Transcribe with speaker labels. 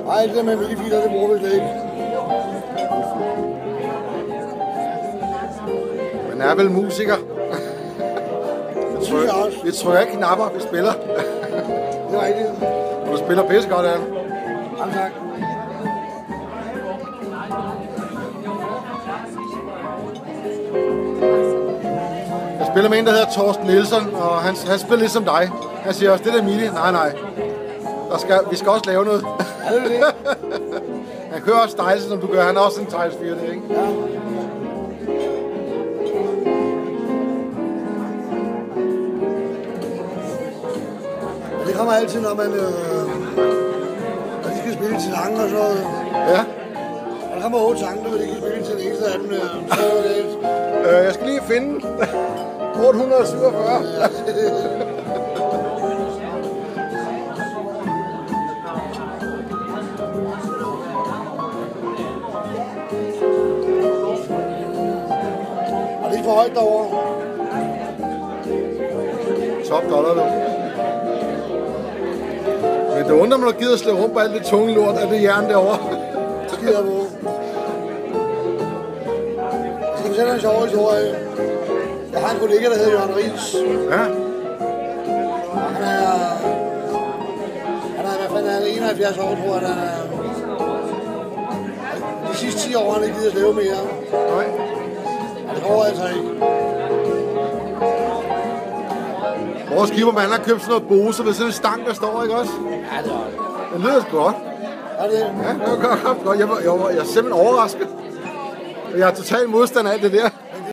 Speaker 1: Nej, det der med midifiler, det bruger vi slet ikke.
Speaker 2: Man er vel musiker. Vi trykker ikke knapper, vi spiller.
Speaker 1: Det er rigtigt.
Speaker 2: Og du spiller pisse godt, Anne.
Speaker 1: Jamen tak.
Speaker 2: Jeg spiller med en, der hedder Torsten Nielsen, og han spiller ligesom dig. Han siger også, det der midi. Nej. Vi skal også lave noget.
Speaker 1: Ja, det er det.
Speaker 2: Han kører også stejlse, som du gør. Han er også en teglsfyr, det, ikke?
Speaker 1: Ja. Det kommer altid, når man når de skal spille til sange og så noget.
Speaker 2: Ja.
Speaker 1: Og der kommer 8 sange, hvor de kan spille til den eneste af dem.
Speaker 2: Jeg skal lige finde 847.
Speaker 1: Og det er for højt derovre.
Speaker 2: Top dollar, du. Men det undrer mig, at du gider slå rundt på alt det tunge lort af det jern derovre.
Speaker 1: Skider på. Jeg skal fortælle en sjov historie. Jeg har en kollega, der hedder Jørgen Ries.
Speaker 2: Ja.
Speaker 1: Han er, hvad fanden er han, 71 år, tror jeg, han er. De sidste 10 år har han ikke givet at slæve mere.
Speaker 2: Nej.
Speaker 1: Det går altså ikke.
Speaker 2: Vores skippermand har købt sådan noget Bose med sådan en stang, der står, ikke også?
Speaker 1: Ja, det er det.
Speaker 2: Det lyder sgu godt.
Speaker 1: Er det?
Speaker 2: Ja, det var godt. Jeg er simpelthen overrasket. Jeg er total modstander af det der.